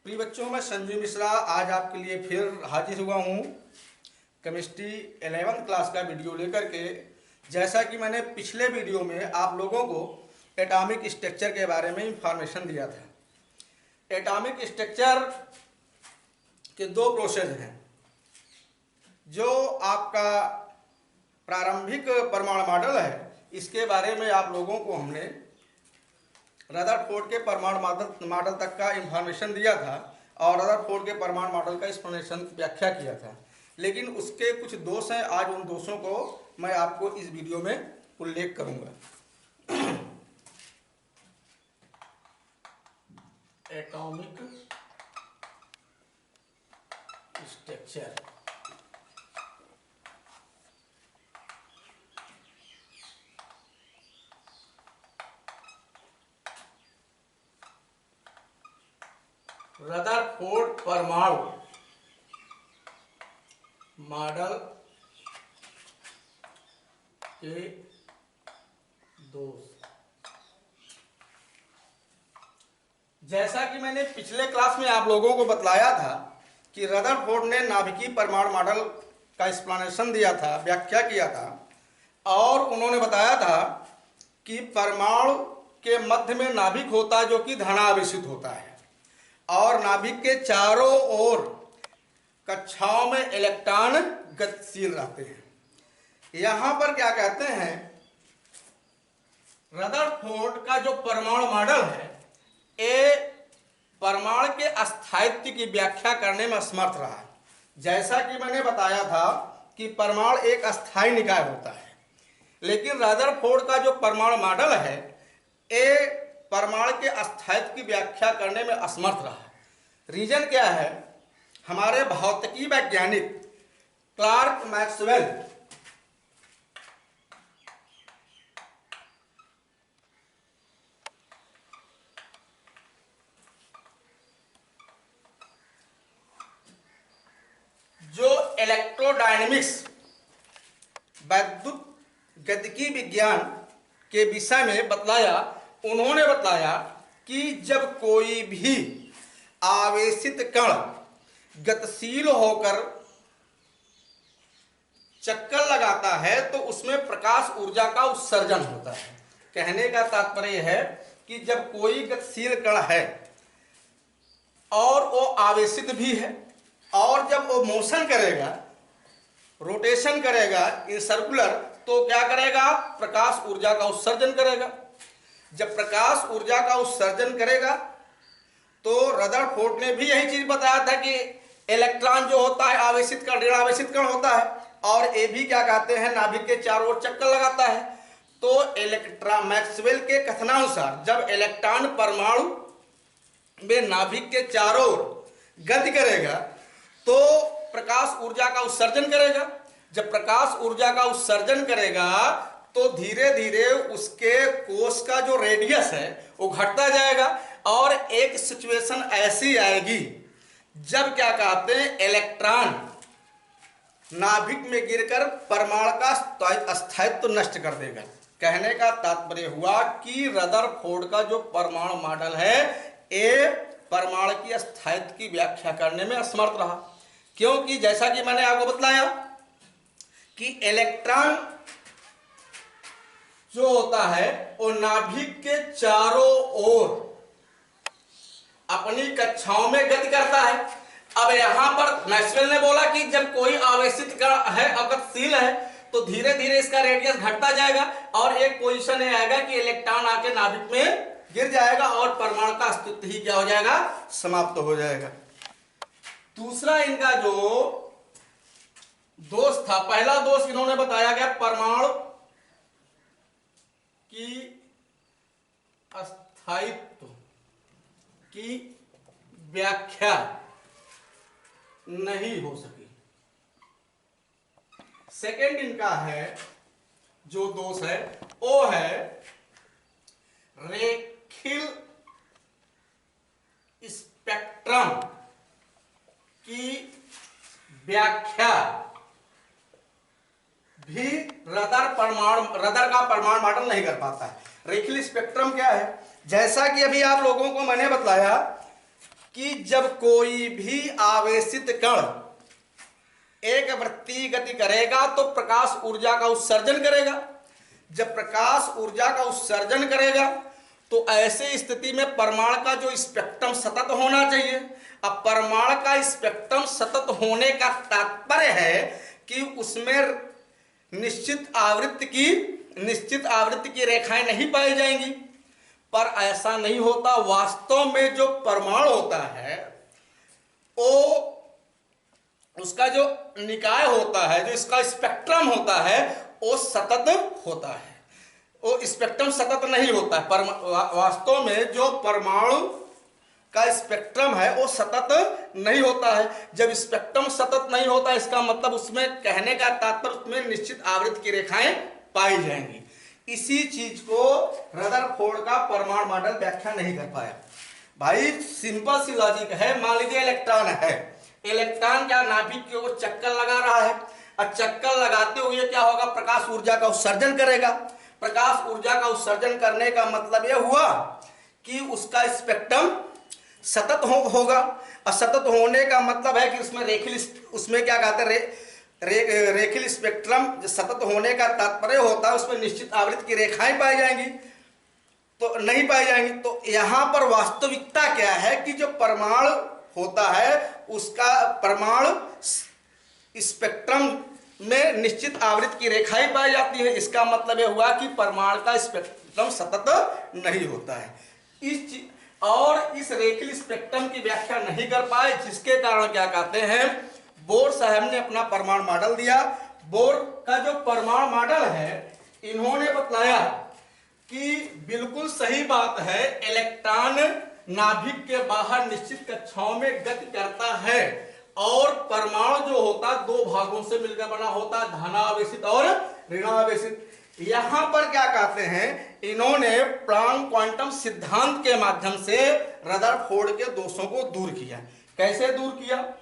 प्रिय बच्चों, मैं संजय मिश्रा आज आपके लिए फिर हाजिर हुआ हूँ केमिस्ट्री 11th क्लास का वीडियो लेकर के। जैसा कि मैंने पिछले वीडियो में आप लोगों को एटॉमिक स्ट्रक्चर के बारे में इंफॉर्मेशन दिया था। एटॉमिक स्ट्रक्चर के दो प्रोसेस हैं। जो आपका प्रारंभिक परमाणु मॉडल है, इसके बारे में आप लोगों को हमने रदरफोर्ड के परमाणु मॉडल तक का इंफॉर्मेशन दिया था और रदरफोर्ड के परमाणु मॉडल का एक्सप्लेनेशन व्याख्या किया था। लेकिन उसके कुछ दोष हैं, आज उन दोषों को मैं आपको इस वीडियो में उल्लेख करूंगा। एटॉमिक स्ट्रक्चर रदरफोर्ड परमाणु मॉडल के दोष। जैसा कि मैंने पिछले क्लास में आप लोगों को बतलाया था कि रदरफोर्ड ने नाभिकीय परमाणु मॉडल का एक्सप्लेनेशन दिया था, व्याख्या किया था और उन्होंने बताया था कि परमाणु के मध्य में नाभिक होता है जो कि धनावेशित होता है और नाभिक के चारों ओर कक्षाओं में इलेक्ट्रॉन गतिशील रहते हैं। यहां पर क्या कहते हैं, रदरफोर्ड का जो परमाणु मॉडल है ये परमाणु के अस्थायित्व की व्याख्या करने में असमर्थ रहा है। जैसा कि मैंने बताया था कि परमाणु एक अस्थायी निकाय होता है, लेकिन रदरफोर्ड का जो परमाणु मॉडल है ये परमाणु के अस्थायित्व की व्याख्या करने में असमर्थ रहा है। रीजन क्या है, हमारे भौतिकी वैज्ञानिक क्लार्क मैक्सवेल जो इलेक्ट्रोडायनेमिक्स वैद्युत गतिकी विज्ञान के विषय में बतलाया, उन्होंने बताया कि जब कोई भी आवेशित कण गतिशील होकर चक्कर लगाता है तो उसमें प्रकाश ऊर्जा का उत्सर्जन होता है। कहने का तात्पर्य है कि जब कोई गतिशील कण है और वो आवेशित भी है और जब वो मोशन करेगा, रोटेशन करेगा इन सर्कुलर, तो क्या करेगा, प्रकाश ऊर्जा का उत्सर्जन करेगा। जब प्रकाश ऊर्जा का उत्सर्जन करेगा तो रदरफोर्ड ने भी यही चीज बताया था कि इलेक्ट्रॉन जो होता है आवेशित कण, ऋण आवेशित कण होता है और ये भी क्या कहते हैं, नाभिक के चारों ओर चक्कर लगाता है। तो इलेक्ट्रॉन मैक्सवेल के कथनानुसार जब इलेक्ट्रॉन परमाणु में नाभिक के चारों ओर गति करेगा तो प्रकाश ऊर्जा का उत्सर्जन करेगा। जब प्रकाश ऊर्जा का उत्सर्जन करेगा तो धीरे धीरे उसके कोश का जो रेडियस है वो घटता जाएगा और एक सिचुएशन ऐसी आएगी जब क्या कहते हैं, इलेक्ट्रॉन नाभिक में गिरकर परमाणु का अस्थायित्व नष्ट कर देगा। कहने का तात्पर्य हुआ कि रदरफोर्ड का जो परमाणु मॉडल है ये परमाणु की अस्थायित्व की व्याख्या करने में असमर्थ रहा, क्योंकि जैसा कि मैंने आपको बतलाया कि इलेक्ट्रॉन जो होता है वो नाभिक के चारों ओर अपनी कक्षाओं में गति करता है। अब यहां पर मैक्सवेल ने बोला कि जब कोई आवेशित कण है, गतिशील है, तो धीरे धीरे इसका रेडियस घटता जाएगा और एक पोजीशन में आएगा कि इलेक्ट्रॉन आके नाभिक में गिर जाएगा और परमाणु का अस्तित्व ही क्या हो जाएगा, समाप्त हो जाएगा। दूसरा इनका जो दोष था, पहला दोष इन्होंने बताया गया परमाणु की अस्थायित्व की व्याख्या नहीं हो सकी। सेकंड इनका है जो दोष है वो है रेखीय स्पेक्ट्रम की व्याख्या भी रदर का परमाणु मॉडल नहीं कर पाता है। रेखीय स्पेक्ट्रम क्या है, जैसा कि अभी आप लोगों को मैंने बतलाया कि जब कोई भी आवेशित कण एक वृत्तीय गति करेगा तो प्रकाश ऊर्जा का उत्सर्जन करेगा। जब प्रकाश ऊर्जा का उत्सर्जन करेगा तो ऐसे स्थिति में परमाणु का जो स्पेक्ट्रम सतत होना चाहिए। अब परमाणु का स्पेक्ट्रम सतत होने का तात्पर्य है कि उसमें निश्चित आवृत्ति की रेखाएं नहीं पाई जाएंगी, पर ऐसा नहीं होता। वास्तव में जो परमाणु होता है वो उसका जो निकाय होता है, जो इसका स्पेक्ट्रम होता है वो सतत होता है, वो स्पेक्ट्रम सतत नहीं होता है। वास्तव में जो परमाणु का स्पेक्ट्रम है वो सतत नहीं होता है। जब स्पेक्ट्रम सतत नहीं होता इसका मतलब उसमें कहने का तात्पर्य उसमें निश्चित आवृत्ति की रेखाएं पाई जाएंगी। इसी चीज को रदरफोर्ड का परमाणु मॉडल व्याख्या नहीं कर पाया। भाई सिंपल सी लॉजिक है। मान लीजिए इलेक्ट्रॉन है, इलेक्ट्रॉन क्या नाभिक की ओर चक्कर लगा रहा है, और चक्कर लगाते हुए क्या होगा, प्रकाश ऊर्जा का उत्सर्जन करेगा। प्रकाश ऊर्जा का उत्सर्जन करने का मतलब यह हुआ कि उसका स्पेक्ट्रम सतत होगा, और सतत होने का मतलब है कि उसमें क्या कहते हैं रेखीय स्पेक्ट्रम सतत होने का तात्पर्य होता है उसमें निश्चित आवृत्ति की रेखाएं पाई जाएंगी, तो नहीं पाई जाएंगी। तो यहां पर वास्तविकता क्या है कि जो परमाणु होता है उसका परमाणु स्पेक्ट्रम में निश्चित आवृत्ति की रेखाएं पाई जाती है। इसका मतलब यह हुआ कि परमाणु का स्पेक्ट्रम सतत नहीं होता है। और इस रेखीय स्पेक्ट्रम की व्याख्या नहीं कर पाए, जिसके कारण क्या कहते हैं, बोर साहब ने अपना परमाणु मॉडल दिया। बोर का जो परमाणु मॉडल है इन्होंने बताया कि बिल्कुल सही बात है, इलेक्ट्रॉन नाभिक के बाहर निश्चित कक्षाओं में गति करता है, और परमाणु जो होता है दो भागों से मिलकर बना होता है, धनावेशित और ऋणावेशित। यहां पर क्या कहते हैं, इन्होंने प्लांक क्वांटम सिद्धांत के माध्यम से रदरफोर्ड के दोषों को दूर किया। कैसे दूर किया?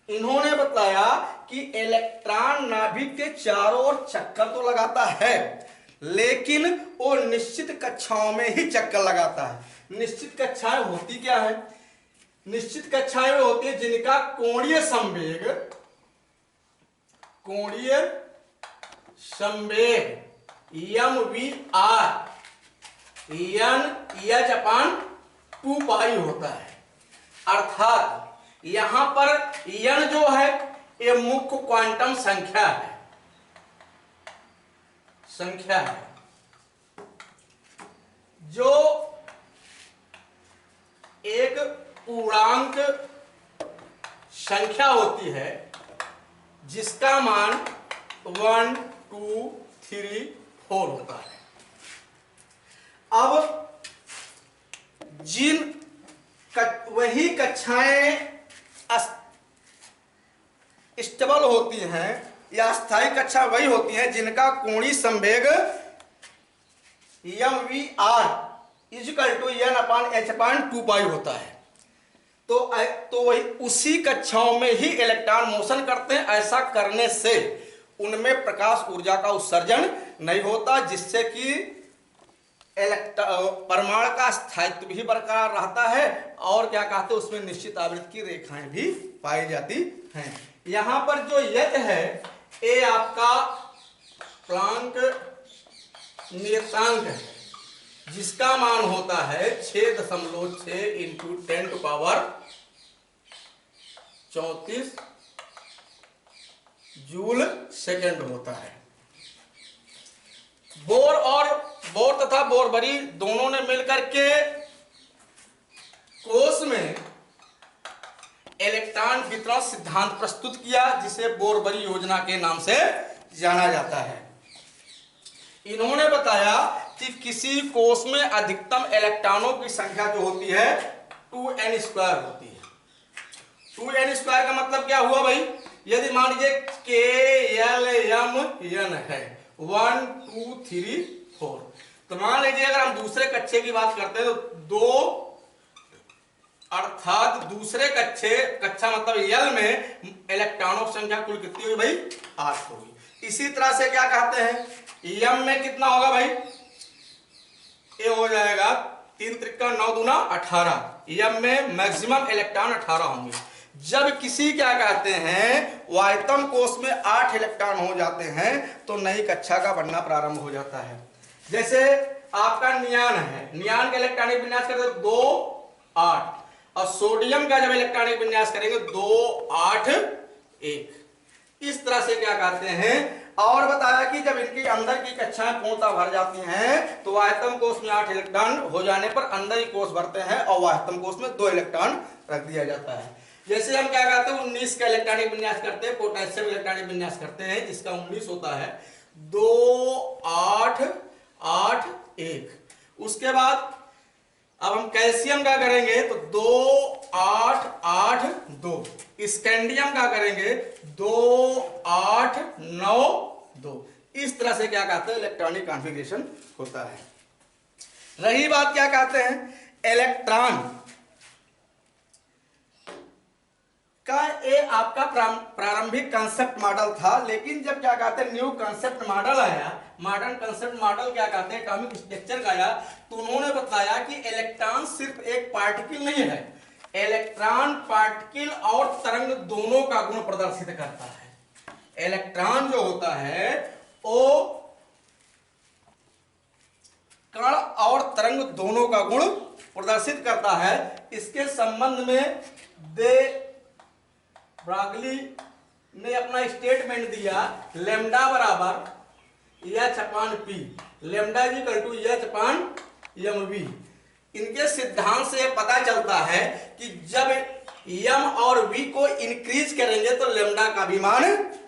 इन्होंने बताया कि इलेक्ट्रॉन नाभिक के चारों ओर चक्कर तो लगाता है, लेकिन वो निश्चित कक्षाओं में ही चक्कर लगाता है। निश्चित कक्षाएं होती क्या है? निश्चित कक्षाएं होती है जिनका कोणीय संवेग mvr n h/2π होता है। अर्थात यहां पर n जो है ये मुख्य क्वांटम संख्या है, जो एक पूर्णांक संख्या होती है जिसका मान 1 2 3 4 होता है। अब वही कक्षाएं स्टेबल होती हैं या स्थायी कक्षा वही होती हैं जिनका कोणीय संवेग mvr n/h/2π होता है। तो वही उसी कक्षाओं में ही इलेक्ट्रॉन मोशन करते हैं। ऐसा करने से उनमें प्रकाश ऊर्जा का उत्सर्जन नहीं होता, जिससे कि परमाणु का स्थायित्व भी बरकरार रहता है, और क्या कहते हैं उसमें निश्चित आवृत्ति की रेखाएं भी पाई जाती हैं। यहां पर जो यह है ये आपका प्लांक नियतांक है, जिसका मान होता है 6.6 × 10⁻34 जूल सेकेंड होता है। बोर तथा बोरबरी दोनों ने मिलकर के कोष में इलेक्ट्रॉन वितरण सिद्धांत प्रस्तुत किया, जिसे बोरबरी योजना के नाम से जाना जाता है। इन्होंने बताया कि किसी कोष में अधिकतम इलेक्ट्रॉनों की संख्या जो होती है 2n² होती है। 2n² का मतलब क्या हुआ भाई? यदि मान लीजिए k l m n है 1 2 3 4, तो मान लीजिए अगर हम दूसरे कक्षे की बात करते हैं तो 2, अर्थात दूसरे कक्षा मतलब यल में इलेक्ट्रॉनों की संख्या कुल कितनी होगी भाई? 8 होगी। इसी तरह से क्या कहते हैं, यम में कितना होगा भाई? ये हो जाएगा 3 त्रिका 9 दूना 18, यम में मैक्सिमम इलेक्ट्रॉन 18 होंगे। जब किसी क्या कहते हैं वायतम कोष में 8 इलेक्ट्रॉन हो जाते हैं तो नई कक्षा का बनना प्रारंभ हो जाता है। जैसे आपका नियान है, नियान का इलेक्ट्रॉनिक विन्यास करते 2 8, और सोडियम का जब इलेक्ट्रॉनिक विन्यास करेंगे 2 8 1। इस तरह से क्या कहते हैं। और बताया कि जब इनके अंदर की कक्षाएं पूर्णतः भर जाती हैं तो वायतम कोष में 8 इलेक्ट्रॉन हो जाने पर अंदर ही कोष भरते हैं और वायतम कोष में 2 इलेक्ट्रॉन रख दिया जाता है। जैसे हम क्या कहते हैं 19 का इलेक्ट्रॉनिक विन्यास करते हैं, पोटेशियम इलेक्ट्रॉनिक विन्यास करते हैं जिसका 19 होता है 2 8 8 1। उसके बाद अब हम कैल्शियम का करेंगे तो 2 8 8 2। स्कैंडियम का करेंगे 2 8 9 2। इस तरह से क्या कहते हैं इलेक्ट्रॉनिक कॉन्फ़िगरेशन होता है। रही बात क्या कहते हैं इलेक्ट्रॉन का, ये आपका प्रारंभिक कंसेप्ट मॉडल था, लेकिन जब क्या कहते हैं न्यू कंसेप्ट मॉडल आया, मॉडर्न कंसेप्ट मॉडल क्या कहते हैं एटॉमिक स्ट्रक्चर का आया, तो उन्होंने बताया कि इलेक्ट्रॉन सिर्फ एक पार्टिकल नहीं है, इलेक्ट्रॉन पार्टिकल और तरंग दोनों का गुण प्रदर्शित करता है। इलेक्ट्रॉन जो होता है वो कण और तरंग दोनों का गुण प्रदर्शित करता है। इसके संबंध में दे ब्रागली ने अपना स्टेटमेंट दिया, लेमडा बराबर H upon P, lambda is equal to H upon M V. इनके सिद्धांत से पता चलता है कि जब एम और वी को इंक्रीज करेंगे तो लेमडा का भी मान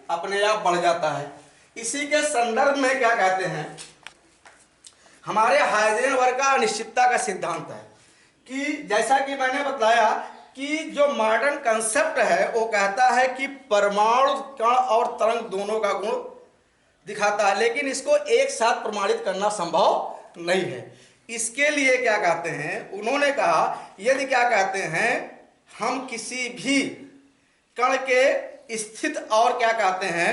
अपने आप बढ़ जाता है। इसी के संदर्भ में क्या कहते हैं हमारे हाइजेनबर्ग का अनिश्चितता का सिद्धांत है कि जैसा कि मैंने बताया कि जो मॉडर्न कंसेप्ट है वो कहता है कि परमाणु कण और तरंग दोनों का गुण दिखाता है, लेकिन इसको एक साथ प्रमाणित करना संभव नहीं है। इसके लिए क्या कहते हैं उन्होंने कहा यदि क्या कहते हैं हम किसी भी कण के स्थित और क्या कहते हैं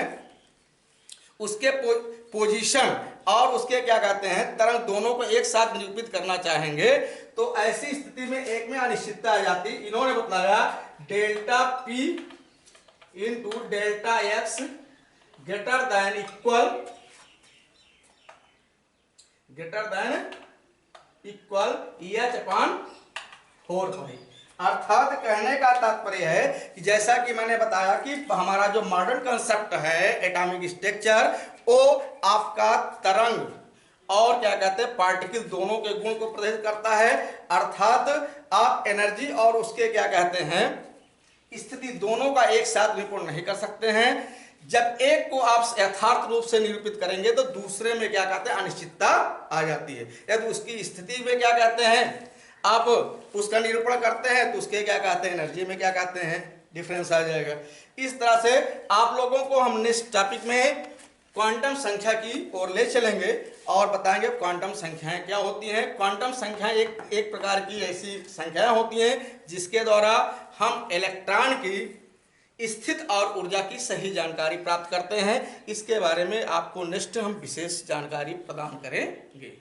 उसके पोजीशन और उसके क्या कहते हैं तरंग दोनों को एक साथ निरूपित करना चाहेंगे तो ऐसी स्थिति में एक में अनिश्चितता आ जाती। इन्होंने बताया delta P into delta X greater than equal H upon 4 अर्थात कहने का तात्पर्य है कि जैसा कि मैंने बताया कि हमारा जो मॉडर्न कंसेप्ट है एटॉमिक स्ट्रक्चर वो आपका तरंग और क्या कहते हैं पार्टिकल दोनों के गुण को प्रदर्शित करता है। अर्थात आप एनर्जी और उसके क्या कहते हैं स्थिति दोनों का एक साथ निरूपण नहीं कर सकते हैं। जब एक को आप यथार्थ रूप से निरूपित करेंगे तो दूसरे में क्या कहते हैं अनिश्चितता आ जाती है। यदि उसकी स्थिति में क्या कहते हैं आप उसका निरूपण करते हैं तो उसके क्या कहते हैं एनर्जी में क्या कहते हैं डिफरेंस आ जाएगा। इस तरह से आप लोगों को हम नेक्स्ट टॉपिक में क्वांटम संख्या की ओर ले चलेंगे और बताएंगे क्वांटम संख्याएं क्या होती हैं। क्वांटम संख्याएं एक प्रकार की ऐसी संख्याएं होती हैं जिसके द्वारा हम इलेक्ट्रॉन की स्थिति और ऊर्जा की सही जानकारी प्राप्त करते हैं। इसके बारे में आपको नेक्स्ट हम विशेष जानकारी प्रदान करेंगे।